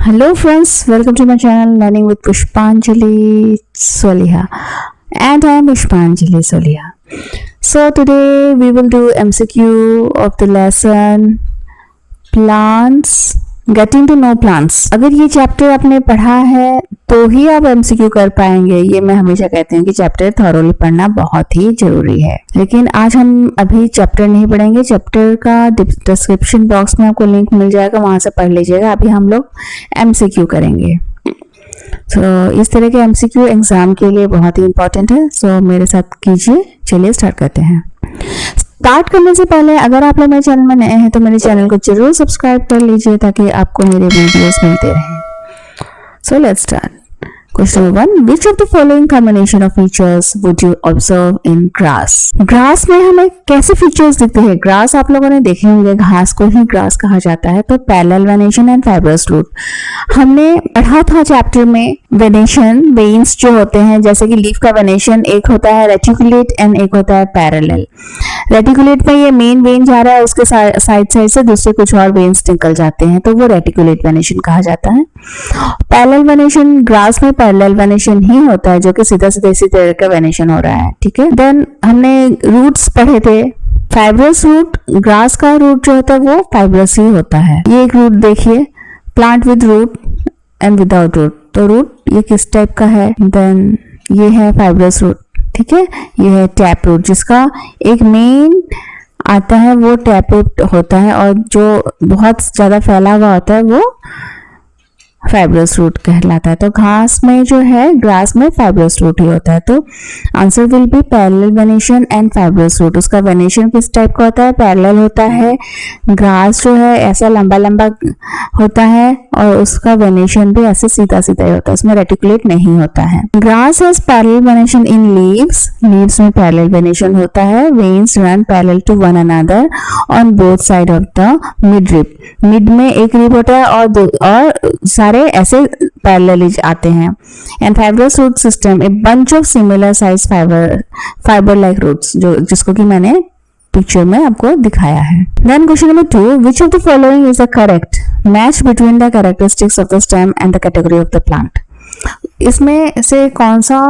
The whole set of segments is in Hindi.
Hello friends, welcome to my channel Learning with Pushpanjali Soliha, and I am Pushpanjali Soliha. So today we will do MCQ of the lesson Plants, Getting to Know Plants. अगर ये चैप्टर आपने पढ़ा है तो ही आप MCQ कर पाएंगे। ये मैं हमेशा कहती हूँ कि चैप्टर थॉरोली पढ़ना बहुत ही जरूरी है, लेकिन आज हम अभी चैप्टर नहीं पढ़ेंगे। चैप्टर का डिस्क्रिप्शन बॉक्स में आपको लिंक मिल जाएगा, वहां से पढ़ लीजिएगा। अभी हम लोग MCQ करेंगे। तो इस तरह के MCQ एग्जाम के लिए बहुत ही इंपॉर्टेंट है। सो मेरे साथ कीजिए। चलिए स्टार्ट करते हैं। स्टार्ट करने से पहले अगर आप लोग मेरे चैनल में नए हैं तो मेरे चैनल को जरूर सब्सक्राइब कर लीजिए ताकि आपको मेरे वीडियोस मिलते रहें। So let's start. Question number 1. Which of the following combination of features would you observe in grass? Grass में हमें कैसे फीचर्स दिखते हैं? ग्रास आप लोगों ने देखे होंगे, घास को ही ग्रास कहा जाता है। तो parallel venation and fibrous root हमने पढ़ा था चैप्टर में। वेनेशन वेन्स जो होते हैं, जैसे कि लीफ का वेनेशन एक होता है रेटिकुलेट एंड एक होता है पैरेलल। रेटिकुलेट में ये मेन वेन जा रहा है, उसके साइड से दूसरे कुछ और वेन्स निकल जाते हैं, तो वो रेटिकुलेट वेनेशन कहा जाता है। पैरेलल वेनेशन ग्रास में पैरेलल वेनेशन ही होता है, जो कि सीधा सीधा इसी तरह का वेनेशन हो रहा है। ठीक है। देन हमने रूट्स पढ़े थे। फाइब्रस रूट, ग्रास का रूट जो होता है वो फाइब्रस ही होता है। ये एक रूट देखिए, plant with root and without root. तो रूट ये किस टाइप का है? देन ये है फाइब्रस रूट। ठीक है। ये है टैप रूट, जिसका एक मेन आता है वो टैप रूट होता है, और जो बहुत ज्यादा फैला हुआ होता है वो फाइब्रस रूट कहलाता है। तो घास में जो है, ग्रास में फाइब्रस रूट ही होता है। तो answer will be parallel venation and fibrous root. उसका वेनेशन किस टाइप का होता है? पैरेलल होता है। ग्रास जो है ऐसा लंबा लंबा होता है और उसका वेनेशन भी ऐसे सीधा सीधा ही होता है, उसमें रेटिकुलेट नहीं होता है। Grass has parallel venation in leaves. Leaves में पैरेलल वेनेशन होता है। Veins run parallel to one another on both side of the mid rib. Mid में एक रिब होता है और सारे ऐसे पैरेलल आते हैं। And fibrous root system a bunch of similar size fibre like roots, जिसको कि मैंने पिक्चर में आपको दिखाया है। Then question number 2. Which of the following is the correct match between the characteristics of the stem and the category of the plant? इसमें से कौन सा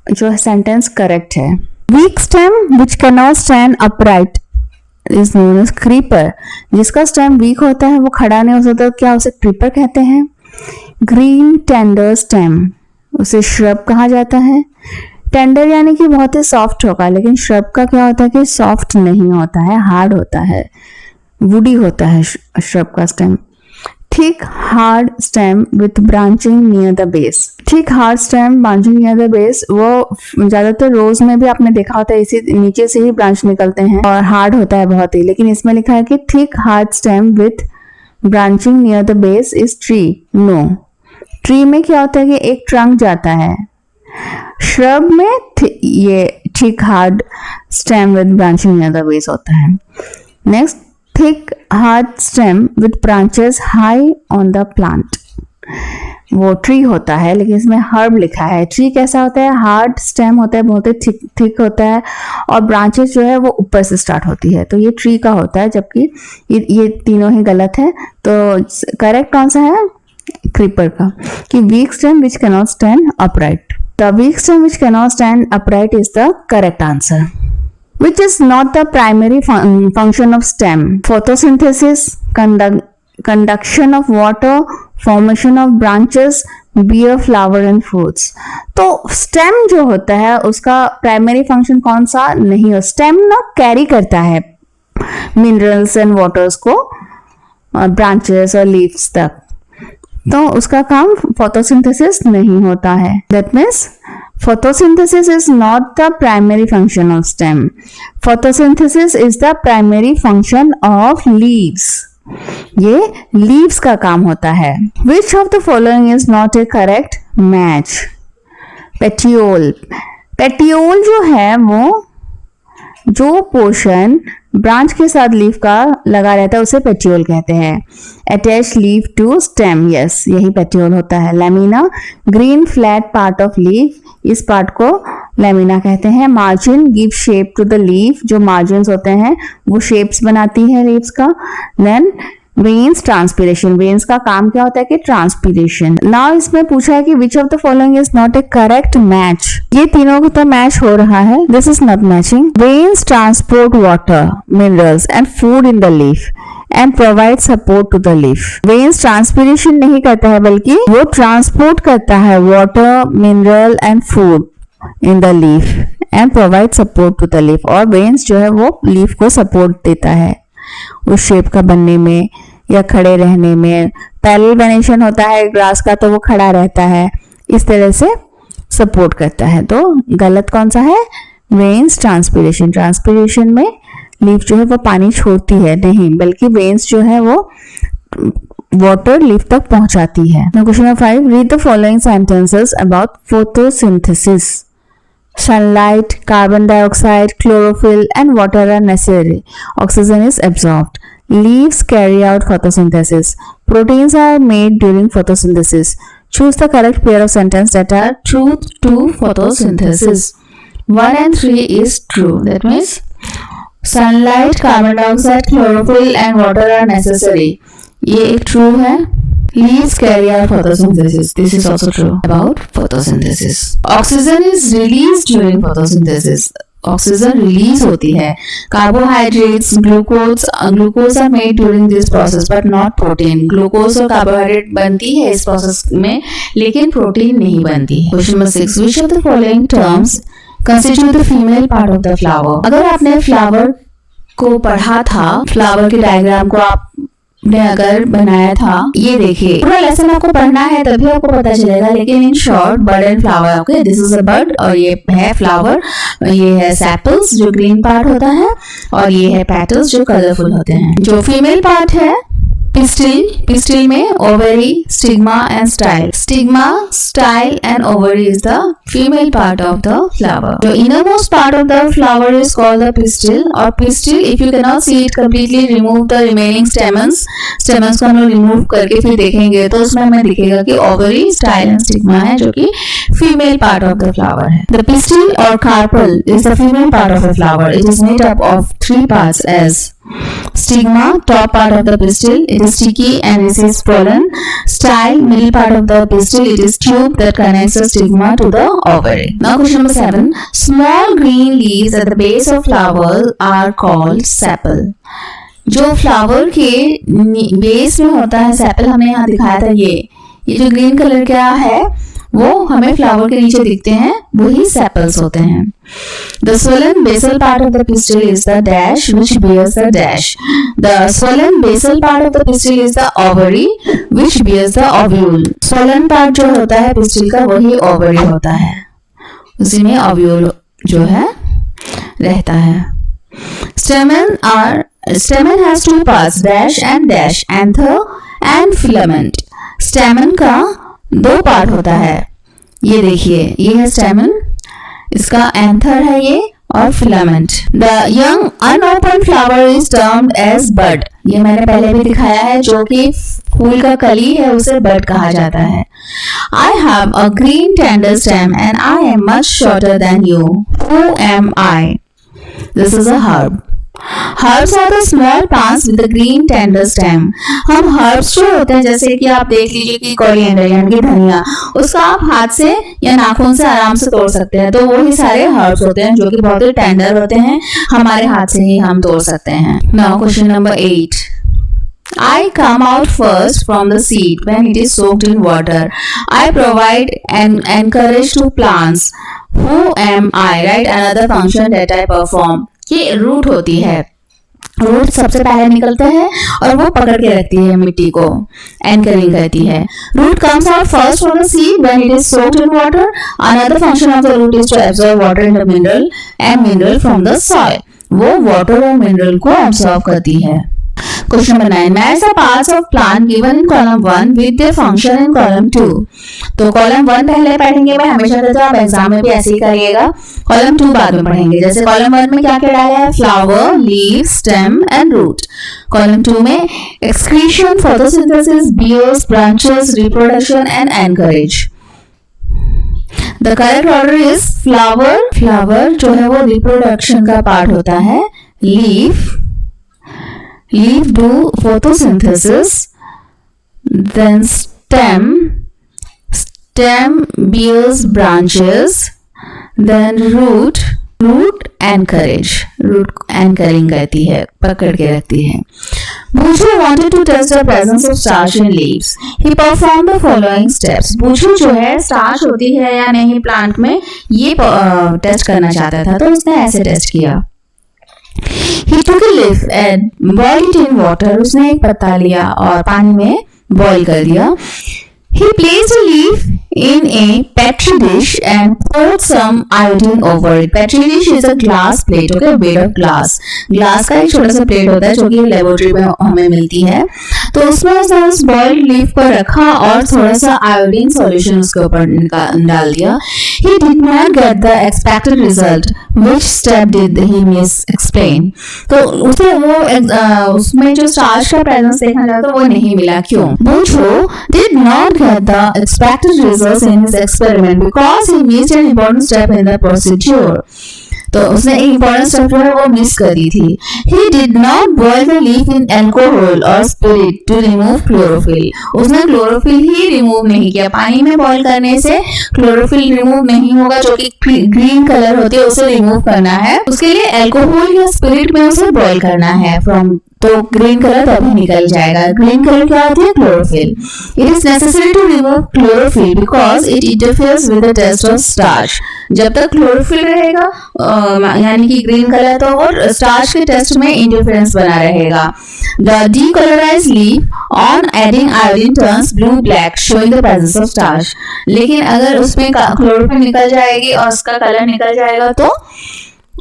जो सेंटेंस करेक्ट है? Weak stem which can not stand upright is known as creeper. जिसका स्टेम वीक होता है, वो खड़ा नहीं हो सकता, क्या उसे क्रीपर कहते हैं। ग्रीन टेंडर स्टेम, उसे श्रब कहा जाता है। टेंडर यानी कि बहुत ही सॉफ्ट होगा, लेकिन श्रब का क्या होता है कि सॉफ्ट नहीं होता है, हार्ड होता है, वुडी होता है श्रब का stem. Thick hard stem with branching near the base. Thick hard stem branching near the base, वो ज्यादातर रोज में भी आपने देखा होता है, इसी नीचे से ही ब्रांच निकलते हैं और हार्ड होता है बहुत ही। लेकिन इसमें लिखा है कि thick hard stem with branching near the base is tree. No, tree में क्या होता है कि एक ट्रंक जाता है। श्रब में ये thick hard stem with branching near the base होता है। Next, thick hard stem with branches high on the plant, वो ट्री होता है, लेकिन इसमें हर्ब लिखा है। ट्री कैसा होता है? हार्ड स्टेम होता है, बहुत ही थिक होता है, और ब्रांचेस जो है वो ऊपर से स्टार्ट होती है, तो ये ट्री का होता है। जबकि ये तीनों ही गलत है। तो करेक्ट कौन सा है? क्रीपर का, कि week stem which can not stand upright. The week stem which can not stand upright is the correct answer. Which is not the primary function of stem? Photosynthesis, conduction of water, formation of branches, bear flower and fruits. तो स्टेम जो होता है उसका प्राइमरी फंक्शन कौन सा? नहीं हो। स्टेम ना कैरी करता है मिनरल्स एंड वाटर्स को ब्रांचेस और लीव्स तक, तो उसका काम फोटोसिंथेसिस नहीं होता है। That means photosynthesis is not the primary function of stem. Photosynthesis is the primary function of leaves. ये leaves का काम होता है। Which of the following is not a correct match? Petiole. Petiole जो है वो जो पोर्शन ब्रांच के साथ लीफ का लगा रहता है उसे पेटियोल कहते हैं। Attach leaf to stem, yes, यही पेटियोल होता है। Lamina, green flat part of leaf, इस पार्ट को लैमिना कहते हैं। Margin, give shape to the leaf, जो मार्जिन होते हैं वो शेप्स बनाती है लीव्स का। देन वेन्स ट्रांसपीरेशन, वेन्स का काम क्या होता है कि ट्रांसपीरेशन। नाउ इसमें पूछा है कि which of the following is not a correct match, ये तीनों को तो मैच हो रहा है, this is not matching. Veins transport water, minerals and food in the leaf and provide support to the leaf. Veins transpiration नहीं करता है बल्कि वो ट्रांसपोर्ट करता है water, mineral and food in the leaf and provide support to the leaf, और वेन्स जो है वो लीफ को सपोर्ट देता है उस शेप का बनने में या खड़े रहने में। पैरेलल वेनेशन होता है ग्रास का तो वो खड़ा रहता है, इस तरह से सपोर्ट करता है। तो गलत कौन सा है, वेन्स ट्रांसपीरेशन। ट्रांसपीरेशन में लीफ जो है वो पानी छोड़ती है नहीं, बल्कि वेन्स जो है वो वाटर लीफ तक पहुंचाती है। Question number 5, read the following sentences about photosynthesis. Sunlight, carbon dioxide, chlorophyll and water are necessary. Oxygen is absorbed. Leaves carry out photosynthesis. Proteins are made during photosynthesis. Choose the correct pair of sentences that are true to photosynthesis. 1 and 3 is true. That means sunlight, carbon dioxide, chlorophyll and water are necessary. ये एक true है। Leaves carry out photosynthesis. This is also true about photosynthesis. Oxygen is released during photosynthesis. Oxygen release होती है। Carbohydrates, glucose are made during this process, but not protein. Glucose और carbohydrate बनती है इस process में, लेकिन protein नहीं बनती है। Question number 6. Which of the following terms constitute the female part of the flower? अगर आपने flower को पढ़ा था, flower के diagram को आपने अगर बनाया था, ये देखिए पूरा लेसन आपको पढ़ना है तभी आपको पता चलेगा, लेकिन in short bird and flower, okay, this is a bird और ये है फ्लावर, ये है सेपल्स जो ग्रीन पार्ट होता है और ये है पेटल्स जो कलरफुल होते हैं। जो फीमेल पार्ट है पिस्टिल में ovary, stigma and style. Stigma, style and ovary is the female part of the flower. जो innermost part of the flower is called the pistil, और pistil if you can not see it completely, remove the remaining stamens को हम लोग रिमूव करके फिर देखेंगे तो उसमें हमें दिखेगा कि ओवरी, स्टाइल एंड स्टिग्मा है जो कि female part of the flower है। द पिस्टिल और carpel is the female part of the flower. It is made up of 3 parts as stigma, top part of the pistil, it is sticky and receives pollen. Style, middle part of the pistil, it is tube that connects the stigma to the ovary. Now question number 7, small green leaves at the base of flower are called sepal. जो फ्लावर के बेस में होता है सेपल, हमने यहाँ दिखाया था, ये जो ग्रीन कलर का है वो हमें फ्लावर के नीचे दिखते हैं, वही सेपल्स होते हैं। The swollen basal part of the pistil is the dash which bears the dash. The swollen basal part of the pistil is the ovary which bears the ovule. Swollen part जो होता है pistil का वही ovary होता है, उसी में ovule जो है रहता है। Stamen has 2 parts, dash, anther and filament. Stamen का 2 पार्ट होता है, ये देखिए, ये है स्टेमन, इसका एंथर है ये, और filament. The young unopened flower is termed as bud. ये मैंने पहले भी दिखाया है, जो कि फूल का कली है उसे बड कहा जाता है। I have a green tender stem and I am much shorter than you, who am I? This is a herb. Herbs are the small plants with the green tender stem. हम herbs जो होते हैं, जैसे कि आप देख लीजिए कि कोरिएंडर यानी कि धनिया, उसका आप हाथ से या नाखून से आराम से तोड़ सकते हैं, तो वही सारे herbs होते हैं जो कि बहुत ही टेंडर होते हैं, हमारे हाथ से ही हम तोड़ सकते हैं। Now question number 8. I come out first from the seed when it is soaked in water. I provide and encourage to plants. Who am I? Right? Another function that I perform. ये रूट होती है, रूट सबसे पहले निकलता है और वो पकड़ के रखती है मिट्टी को, एंकरिंग करती है। Root comes out first from the seed when it is soaked in water. Another function of the root is to absorb water and mineral from the soil. वो वाटर और मिनरल को एब्जॉर्ब करती है। Question number 9. Match the parts of plant given in column 1 with their function in column 2. तो column 1 पहले पढ़ेंगे, मैं हमेशा कहता हूँ आप एग्जाम में भी ऐसे ही करिएगा। column 2 बाद में पढ़ेंगे। जैसे column 1 में क्या क्या डाला है? flower, leaf, stem and root. column 2 में excretion, photosynthesis, beers, branches, reproduction and anchorage. The correct order is flower. flower जो है वो reproduction का part होता है, leaf, leaf do photosynthesis, then stem bears branches, then root anchoring करती है, पकड़ के रखती है. Boucher wanted to test the presence of starch in leaves. He performed the following steps. Boucher जो है स्टार्च होती है या नहीं प्लांट में, ये टेस्ट करना चाहता था, तो उसने ऐसे टेस्ट किया. He took a leaf and boiled it in water. उसने एक पत्ता लिया और पानी में बॉईल कर दिया. He placed a leaf in a petri dish and poured some iodine over it. Petri dish is a glass plate, okay, made of glass. Glass का एक छोटा सा प्लेट होता है जो कि लेबोरेटरी में हमें मिलती है. तो उसमें उसने उस बॉइल्ड लीफ को रखा और थोड़ा सा आयोडीन सॉल्यूशन उसके ऊपर डाल दिया. He did not get the expected result. Which step did he miss? Explain. तो उसे वो उसमें जो स्टार्च का प्रेजेंस देखा जाता तो वो नहीं मिला. क्यों? Boucher did not get the expected results in his experiment because he missed an important step in the procedure. तो उसने एक important step जो है वो मिस करी थी. He did not boil the leaf in alcohol or spirit to remove chlorophyll. उसने क्लोरोफिल ही रिमूव नहीं किया. पानी में बॉईल करने से क्लोरोफिल रिमूव नहीं होगा, जो कि ग्रीन कलर होती है उसे रिमूव करना है. उसके लिए अल्कोहल या स्पिरिट में उसे बॉईल करना है तो ग्रीन कलर तभी निकल जाएगा. ग्रीन कलर क्या होती है? Chlorophyll. It is necessary to remove chlorophyll because it interferes with the test of starch. जब तक क्लोरोफिल रहेगा यानी कि ग्रीन कलर, तो और स्टार्च के टेस्ट में इंटरफेरेंस बना रहेगा. The decolorized leaf on adding iodine turns blue black showing the presence of starch. लेकिन अगर उसमें क्लोरोफिल निकल जाएगी और उसका कलर निकल जाएगा तो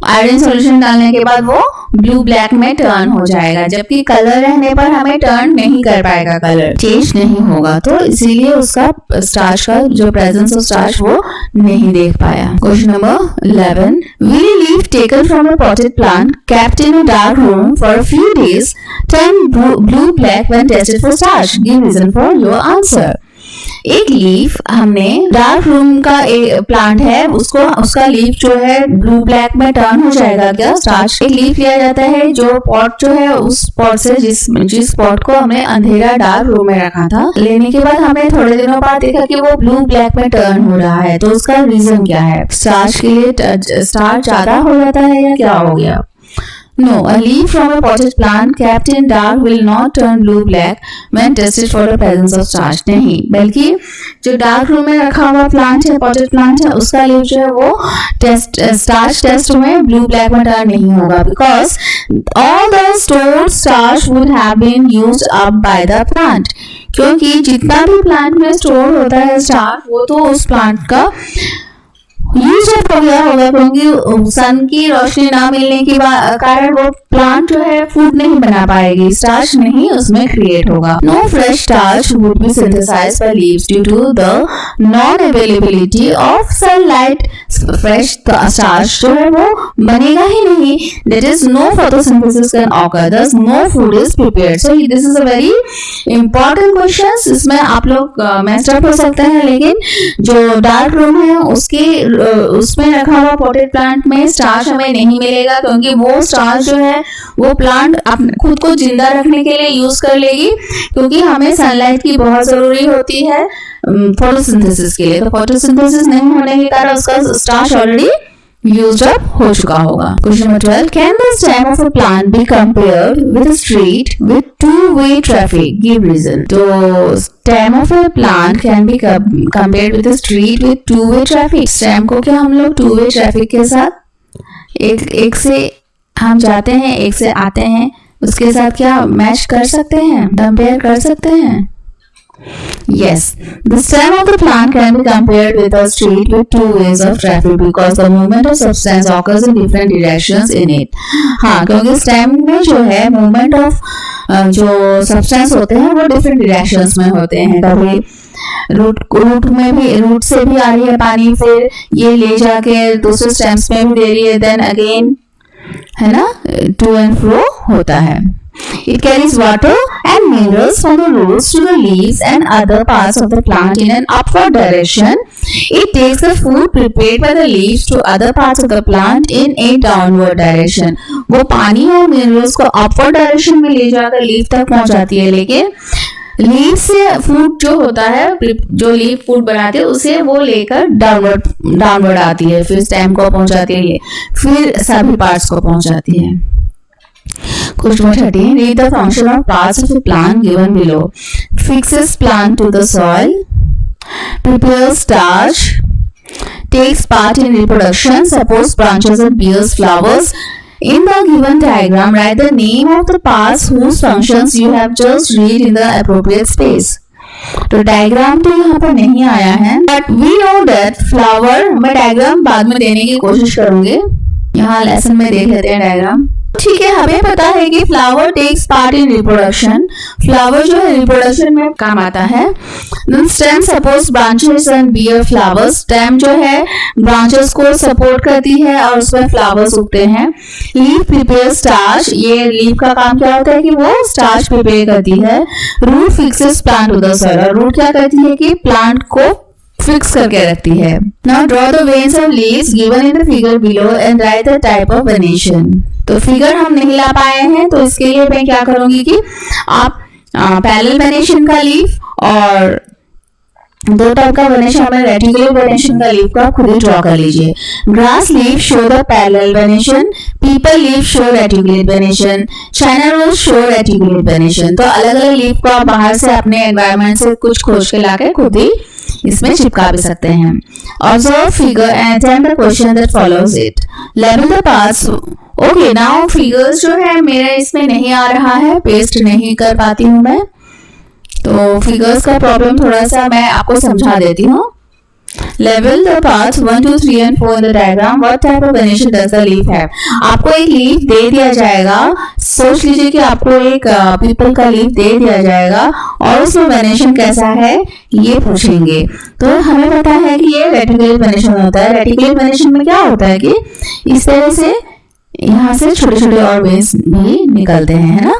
आयोडीन सॉल्यूशन डालने के बाद वो ब्लू ब्लैक में टर्न हो जाएगा, जबकि कलर रहने पर हमें टर्न नहीं कर पाएगा, कलर चेंज नहीं होगा. तो इसीलिए उसका स्टार्च का जो प्रेजेंस ऑफ स्टार्च वो नहीं देख पाया. Question number 11. Will a leaf taken from a potted plant kept in a dark room for a few days turn blue black when tested for starch? Give reason for your answer. एक लीफ हमने डार्क रूम का एक प्लांट है, उसका लीफ जो है ब्लू ब्लैक में टर्न हो जाएगा क्या? स्टार्च. एक लीफ लिया जाता है जो पॉट जो है उस पॉट से जिस पॉट को हमने अंधेरा डार्क रूम में रखा था, लेने के बाद हमें थोड़े दिनों बाद देखा कि वो ब्लू ब्लैक में टर्न हो रहा है. तो उसका रीजन क्या है? स्टार्च के लिए स्टार्च ज्यादा हो जाता है या क्या हो गया? No, a leaf from a potted plant kept in dark will not turn blue-black when tested for the presence of starch. नहीं, बल्कि जो डार्क रूम में रखा हुआ प्लांट है, potted plant है, उसका लीफ जो है वो स्टार्च टेस्ट में ब्लू ब्लैक में टर्न नहीं होगा because all the stored starch would have been used up by the plant. क्योंकि जितना भी प्लांट में स्टोर होता है स्टार्च वो तो उस प्लांट का यूज हो गया होगा, क्योंकि सन की रोशनी ना मिलने के कारण वो प्लांट जो है फूड नहीं बना पाएगी, स्टार्च नहीं उसमें क्रिएट होगा. No fresh starch would be synthesised by leaves due to the non availability of sunlight. Fresh starch जो है वो बनेगा ही नहीं. There is no photosynthesis can occur, thus no food is prepared. So this is a very important question. इसमें आप लोग मेस्ड अप हो सकते हैं, लेकिन जो डार्क रूम है उसमें रखा हुआ पॉटेड प्लांट में स्टार्च हमें नहीं मिलेगा, क्योंकि वो स्टार्च जो है वो प्लांट खुद को जिंदा रखने के लिए यूज कर लेगी, क्योंकि हमें सनलाइट की बहुत जरूरी होती है फोटोसिंथेसिस के लिए. तो फोटोसिंथेसिस नहीं होने के कारण उसका स्टार्च ऑलरेडी used up हो चुका होगा. Question number 12. Can the stem of a plant be compared with a street with two-way traffic? Give reason. तो stem of a plant can be compared with a street with two-way traffic. Stem को क्या हम लोग two-way traffic के साथ एक से हम जाते हैं, एक से आते हैं, उसके साथ क्या मैच कर सकते हैं, कंपेयर कर सकते हैं? Yes, the stem of the plant can be compared with a street with two ways of traffic because the movement of substance occurs in different directions in it. हाँ, क्योंकि stem में जो है movement of जो substance होते हैं वो different directions में होते हैं. कभी रूट में भी, रूट से भी आ रही है पानी, फिर ये ले जाके दूसरे स्टेम्स में भी दे रही है, देन अगेन है ना टू एंड फ्रो होता है. It carries water and minerals from the roots to the leaves and other parts of the plant in an upward direction. It takes the food prepared by the leaves to other parts of the plant in a downward direction. वो पानी और मिनरल्स को अपवर्ड डायरेक्शन में ले जाकर लीफ तक पहुंचाती है, लेकिन लीफ से फूड जो होता है, जो लीफ फूड बनाते हैं उसे वो लेकर डाउनवर्ड आती है, फिर स्टेम को पहुंचाती है, फिर सभी पार्ट्स को पहुंचाती है। Question 13. Read the function of parts of a plant given below. Fixes plant to the soil, prepares starch, takes part in reproduction, supports branches and bears flowers. In the given diagram, write the name of the parts whose functions you have just read in the appropriate space. तो डायग्राम तो यहाँ पर नहीं आया है, but we know that flower, मैं डायग्राम बाद में देने की कोशिश करूंगी, यहाँ लेसन में देख लेते हैं डायग्राम। ठीक है, हमें पता है कि flower takes part in reproduction, flower जो है रिप्रोडक्शन में काम आता है। Stem supports branches and bear flowers, stem जो है ब्रांचेस को सपोर्ट करती है और उसमें फ्लावर्स उगते हैं। लीफ प्रिपेयर स्टार्च, ये लीफ का काम क्या होता है कि वो स्टार्च प्रिपेयर करती है। Root fixes plant to the soil, root क्या करती है कि प्लांट को फिक्स करके रखती है। Now draw the veins of leaves given in the figure below and right the type of venation. तो फिगर हम नहीं ला पाए हैं, तो इसके लिए मैं क्या करूंगी कि आप पैरेलल वेनेशन का लीफ और दो टाइप का वेनेशन में रेटिकुलर वेनेशन का लीफ को आप खुद ही ड्रॉ कर लीजिए। Grass leaf show the parallel venation, peepal leaf show reticulate venation, China rose show reticulate venation. तो अलग अलग लीफ को आप बाहर से अपने एनवायरनमेंट से कुछ खोज के लाके खुद ही इसमें चिपका भी सकते हैं। Observe figure and attempt the question that follows it. Label the parts. Okay, now figures जो है मेरे इसमें नहीं आ रहा है, पेस्ट नहीं कर पाती हूँ मैं, तो फिगर्स का प्रॉब्लम थोड़ा सा मैं आपको समझा देती हूँ। Level the parts 1, 2, 3 and 4 in the diagram. What type of venation does the leaf have? आपको एक लीफ दे दिया जाएगा, सोच लीजिए कि आपको एक पीपल का लीफ दे दिया जाएगा और उसमें वेनेशन कैसा है ये पूछेंगे। तो हमें पता है कि ये रेटिकुलेट वेनेशन होता है। रेटिकुलेट वेनेशन में क्या होता है कि इस तरह से यहाँ से छोटे छोटे और वेन्स भी निकलते हैं, है ना।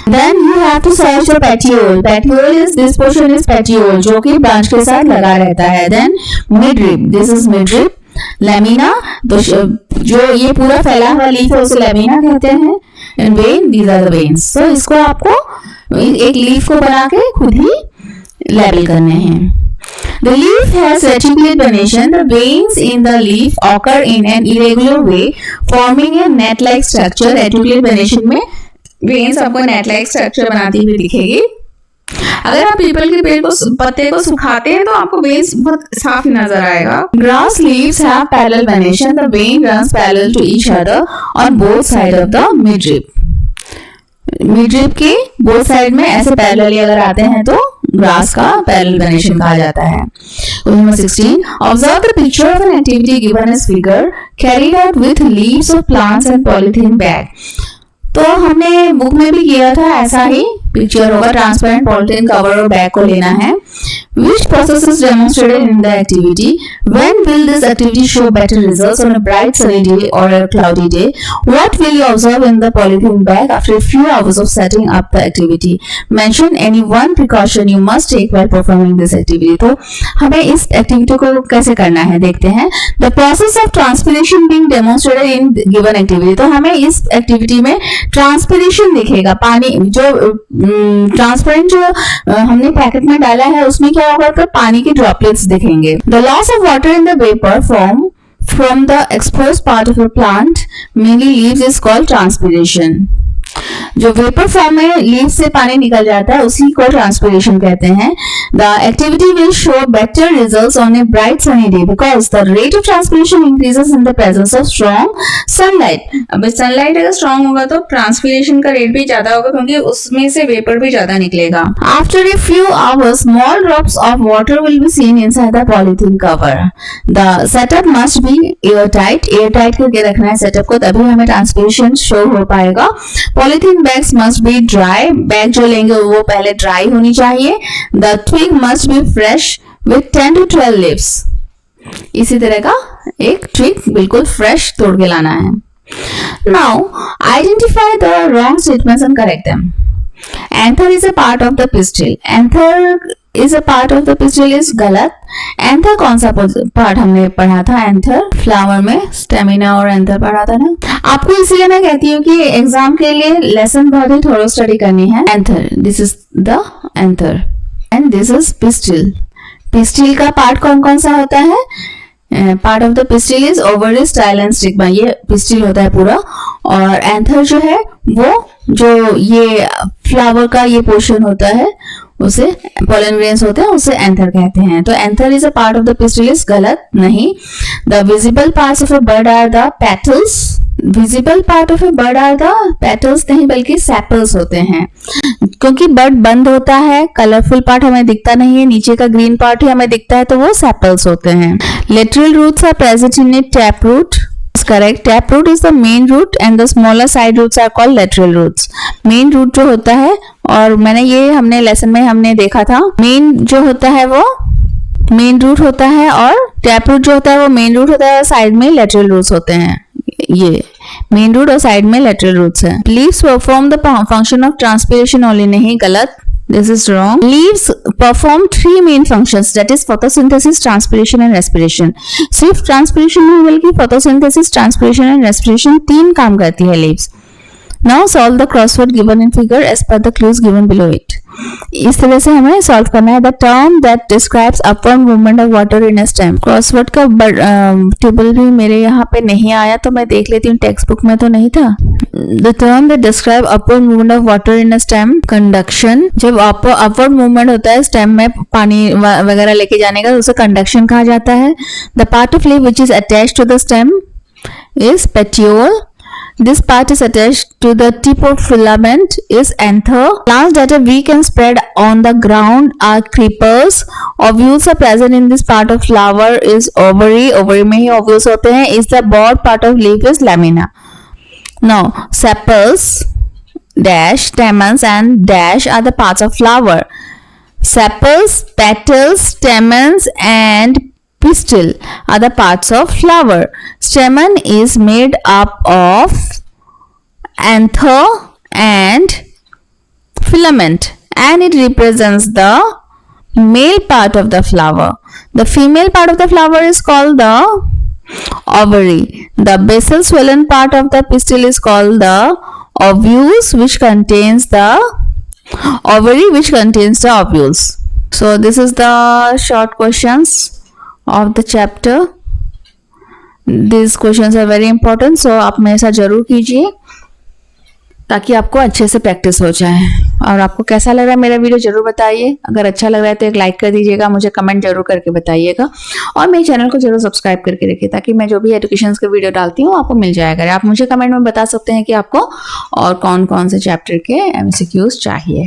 Then you have to search the petiole. Petiole is this portion is petiole, जो कि ब्रांच के साथ लगा रहता है। Then midrib, this is midrib. Lamina, तो जो ये पूरा फैला हुआ लीफ है उसे लेमिना कहते हैं। And vein, these are the veins. तो इसको आपको एक लीफ को बना के खुद ही लेबल करने हैं। The leaf has reticulate venation. The veins in the leaf occur in an irregular way, forming a net-like structure. Reticulate venation में veins आपको net-like structure बनाती हुई दिखेगी। अगर आप पीपल के पेड़ को पत्ते को सुखाते हैं तो आपको veins बहुत साफ नजर आएगा। Grass leaves have parallel venation. The vein runs parallel to each other on both sides of the midrib. Midrib के बोथ साइड में ऐसे पैरेलली अगर आते हैं तो ग्रास का पैरेलल वेनेशन कहा जाता है। Question 16. Observe the picture of an activity given as figure carried out with leaves of plants and polythene bag. तो हमने बुक में भी किया था, ऐसा ही पिक्चर होगा, ट्रांसपेरेंट पॉलिथीन कवर और बैग को लेना है। Which process is demonstrated in the activity? When will this activity show better results on a bright sunny day or a cloudy day? What will you observe in the polythene bag after a few hours of setting up the activity? Mention any one precaution you must take while performing this activity. तो हमें इस एक्टिविटी को कैसे करना है देखते हैं। The process of transpiration being demonstrated in given activity. तो हमें इस एक्टिविटी में ट्रांसपिरेशन दिखेगा, पानी जो ट्रांसपेरेंट जो हमने पैकेट में डाला है उसमें क्या होगा तो पानी के ड्रॉपलेट्स दिखेंगे। The loss of water in the vapour form from the exposed part of a plant mainly leaves is called transpiration. जो वेपर फॉर्म में लीव से पानी निकल जाता है उसी को ट्रांसपिरेशन कहते हैं। The activity will show better results on a bright sunny day because the rate of transpiration increases in the presence of strong sunlight. अब सनलाइट अगर स्ट्रॉन्ग होगा तो ट्रांसपिरेशन का रेट भी ज्यादा होगा क्योंकि उसमें से वेपर भी ज्यादा निकलेगा। After a few hours small drops of water will be seen inside the polythene cover. The setup must be air tight, air tight करके रखना है सेटअप को, तभी हमें ट्रांसपिरेशन शो हो पाएगा। Polythene bags must be dry, bag जो लेंगे वो पहले ड्राई होनी चाहिए। The twig must be fresh with 10 to 12 leaves. इसी तरह का एक ट्विग बिल्कुल फ्रेश तोड़ के लाना है। Now, identify the wrong statements and correct them. Anther is a part of the pistil. Anther is a part of the pistil is गलत. एंथर कौन सा पार्ट हमने पढ़ा था? एंथर फ्लावर में स्टेमिना और एंथर पढ़ा था ना. आपको इसलिए मैं कहती हूँ कि एग्जाम के लिए लेसन बहुत ही थोड़ा स्टडी करनी है. Anther, this is the anther and this is pistil. Pistil का पार्ट कौन कौन सा होता है? Part of the pistil is ovary, style and stigma. ये पिस्टिल होता है पूरा. और एंथर जो है वो जो ये फ्लावर का ये पोर्शन होता है उसे पोलन ग्रेन्स होते हैं, उसे एंथर कहते हैं. तो anther is a part of the pistil is गलत नहीं. The visible parts of a bird are the petals. Visible part of a bird are the petals नहीं बल्कि सेपल्स होते हैं. क्योंकि बर्ड बंद होता है, कलरफुल पार्ट हमें दिखता नहीं है, नीचे का ग्रीन पार्ट ही हमें दिखता है, तो वो सेपल्स होते हैं. Lateral roots are present in it. Tap root correct. Tap root is the main root and the smaller side roots are called lateral roots. Main root जो होता है, और मैंने ये हमने लेसन में हमने देखा था, मेन जो होता है वो मेन रूट होता है और टैप रूट जो होता है वो मेन रूट होता है और साइड में लेटरल रूट्स होते हैं. ये मेन रूट और साइड में लेटरल रूट्स है. Leaves perform the function of transpiration only. नहीं, गलत. This is wrong. Leaves perform three main functions, that is photosynthesis, transpiration and respiration. सिर्फ transpiration नहीं बल्कि photosynthesis, transpiration and respiration तीन काम करती है leaves. Now solve the crossword given in figure as per the clues given below it. इस तरह से हमें सॉल्व करना है. The term that describes upward movement of water in a stem. Crossword का टेबल भी मेरे यहाँ पे नहीं आया तो मैं देख लेती हूँ, टेक्स्ट बुक में तो नहीं था. The term that describes upward movement of water in a stem, conduction. जब upward movement होता है स्टेम में पानी वगैरह लेके जाने का, तो उसे कंडक्शन कहा जाता है. The part of leaf which is attached to the stem is petiole. This part is attached to the tip of filament is anther. Plants that are weak and spread on the ground are creepers. Ovules are present in this part of flower is ovary. Ovary में ही ovules होते हैं. Is the broad part of leaf is lamina. Now sepals dash, stamens and dash are the parts of flower. Sepals, petals, stamens and pistil are the parts of flower. Stamen is made up of anther and filament and it represents the male part of the flower. The female part of the flower is called the ovary. The basal swollen part of the pistil is called the ovules, which contains the ovary, which contains the ovules. So this is the short questions of the chapter. These questions are very important, so आप मेरे साथ जरूर कीजिए ताकि आपको अच्छे से प्रैक्टिस हो जाए. और आपको कैसा लग रहा है मेरा वीडियो जरूर बताइए. अगर अच्छा लग रहा है तो एक लाइक कर दीजिएगा, मुझे कमेंट जरूर करके बताइएगा और मेरे चैनल को जरूर सब्सक्राइब करके रखिए ताकि मैं जो भी एजुकेशन के वीडियो डालती हूँ आपको मिल जाया करे. आप मुझे कमेंट में बता सकते हैं कि आपको और कौन कौन से चैप्टर के MCQs चाहिए.